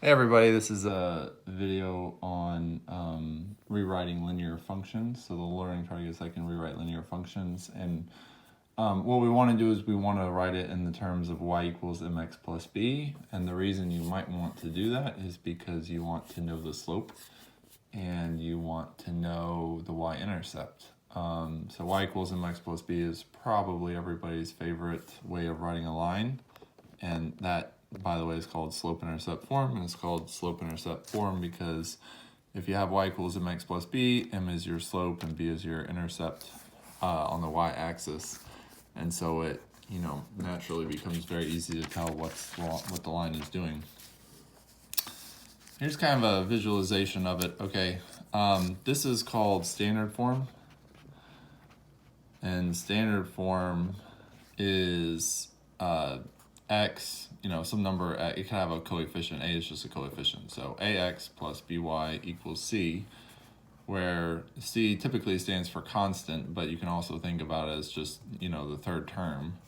Hey everybody, this is a video on rewriting linear functions. So the learning target is I can rewrite linear functions, and what we want to do is we want to write it in the terms of y equals mx plus b, and the reason you might want to do that is because you want to know the slope and you want to know the y-intercept. So y equals mx plus b is probably everybody's favorite way of writing a line, and that, by the way, is called slope-intercept form, and it's called slope-intercept form because if you have y equals mx plus b, m is your slope and b is your intercept on the y-axis, and so it naturally becomes very easy to tell what the line is doing. Here's kind of a visualization of it. Okay, this is called standard form, and standard form is x, some number, it can have a coefficient. A is just a coefficient. So ax plus by equals c, where c typically stands for constant, but you can also think about it as just, the third term.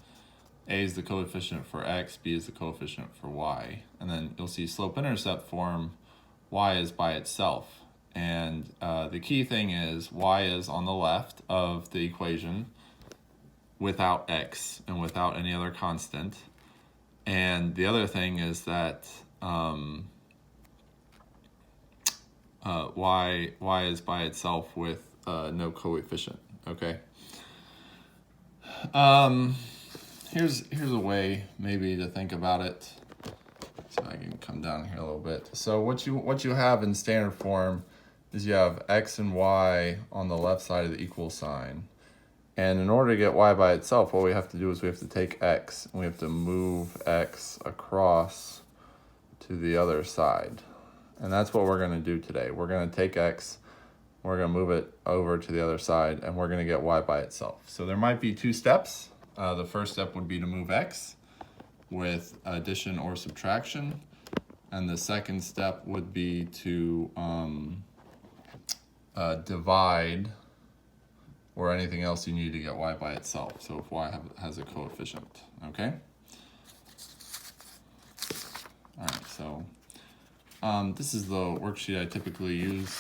A is the coefficient for x, b is the coefficient for y. And then you'll see slope-intercept form, y is by itself. And the key thing is y is on the left of the equation without x and without any other constant. And the other thing is that y is by itself with no coefficient. Okay. Here's a way maybe to think about it. So I can come down here a little bit. So what you have in standard form is you have x and y on the left side of the equal sign. And in order to get y by itself, what we have to do is we have to take x and we have to move x across to the other side. And that's what we're going to do today. We're going to take x, we're going to move it over to the other side, and we're going to get y by itself. So there might be two steps. The first step would be to move x with addition or subtraction. And the second step would be to divide, or anything else you need to get y by itself. So if y has a coefficient, okay? All right, so this is the worksheet I typically use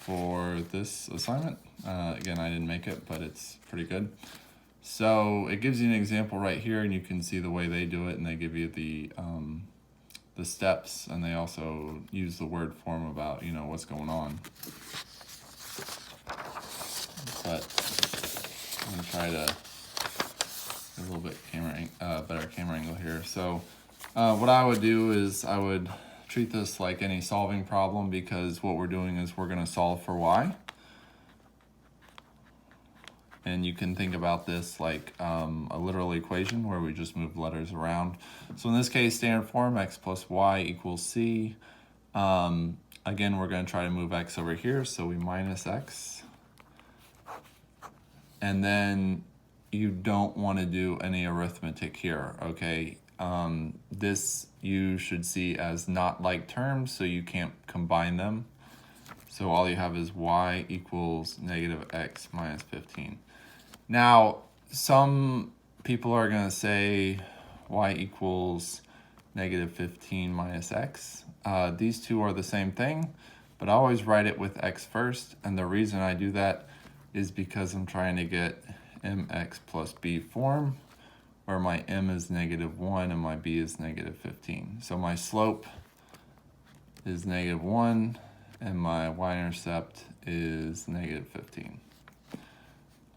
for this assignment. Again, I didn't make it, but it's pretty good. So it gives you an example right here, and you can see the way they do it, and they give you the steps, and they also use the word form about, what's going on. But I'm gonna try to get a little bit better camera angle here. So what I would do is I would treat this like any solving problem, because what we're doing is we're gonna solve for y. And you can think about this like a literal equation where we just move letters around. So in this case, standard form, x plus y equals c. Again, we're going to try to move x over here, so we minus x. And then you don't want to do any arithmetic here, okay? This you should see as not like terms, so you can't combine them. So all you have is y equals negative x minus 15. Now, some people are going to say y equals negative 15 minus x. These two are the same thing, but I always write it with x first, and the reason I do that is because I'm trying to get mx plus b form, where my m is negative 1 and my b is negative 15. So my slope is negative 1, and my y-intercept is negative 15.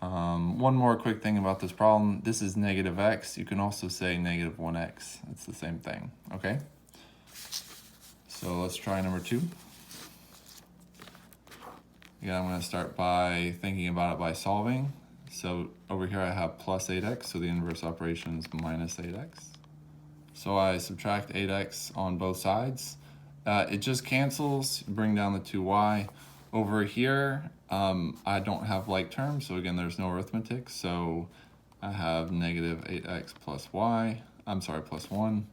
One more quick thing about this problem. This is negative x. You can also say negative 1x. It's the same thing, okay? So let's try number 2. Again, I'm going to start by thinking about it by solving. So over here I have plus 8x, so the inverse operation is minus 8x. So I subtract 8x on both sides. It just cancels, bring down the 2y. Over here, I don't have like terms, so again, there's no arithmetic. So I have negative 8x plus y, plus 1.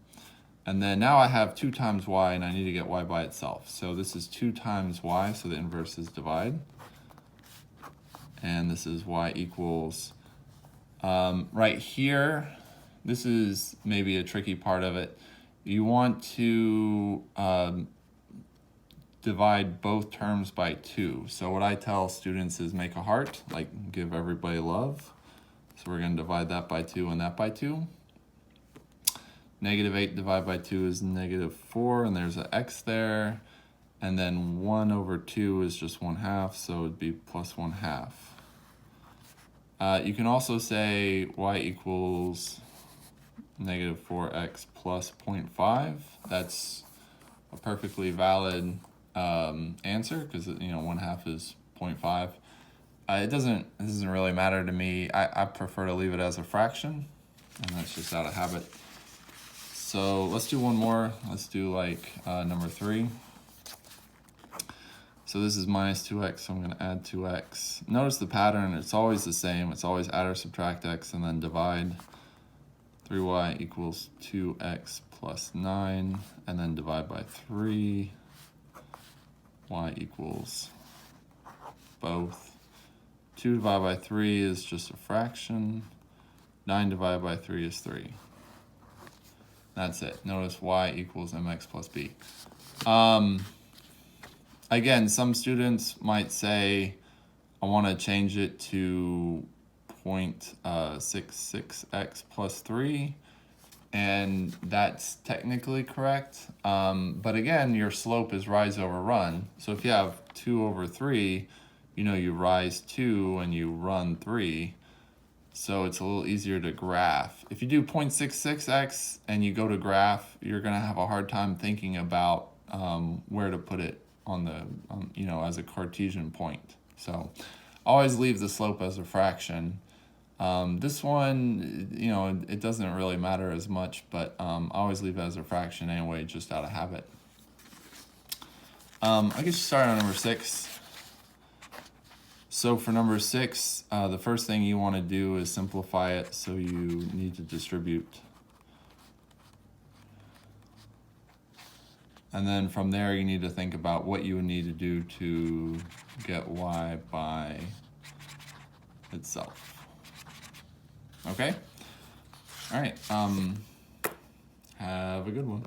And then now I have 2 times y, and I need to get y by itself. So this is 2 times y, so the inverse is divide. And this is y equals, right here, this is maybe a tricky part of it. You want to divide both terms by 2. So what I tell students is make a heart, like give everybody love. So we're going to divide that by 2 and that by 2. -8 divided by 2 is -4, and there's an x there. And then 1 over 2 is just 1/2, so it'd be plus 1/2. You can also say y equals -4x plus 0.5. That's a perfectly valid answer, because 1/2 is 0.5. It doesn't really matter to me. I prefer to leave it as a fraction, and that's just out of habit. So let's do one more. Let's do like number 3. So this is -2x, so I'm going to add 2x. Notice the pattern, it's always the same. It's always add or subtract x and then divide. 3y equals 2x plus 9, and then divide by 3. Y equals both. 2 divided by 3 is just a fraction. 9 divided by 3 is 3. That's it. Notice y equals mx plus b. Again, some students might say, I want to change it to 0.66x plus 3, and that's technically correct. But again, your slope is rise over run. So if you have 2 over 3, you rise 2 and you run 3. So it's a little easier to graph. If you do 0.66x and you go to graph, you're going to have a hard time thinking about where to put it on the, as a Cartesian point. So always leave the slope as a fraction. This one, it doesn't really matter as much, but always leave it as a fraction anyway, just out of habit. I guess you start on number 6. So for number 6, the first thing you want to do is simplify it, so you need to distribute. And then from there, you need to think about what you would need to do to get y by itself. Okay? All right. Have a good one.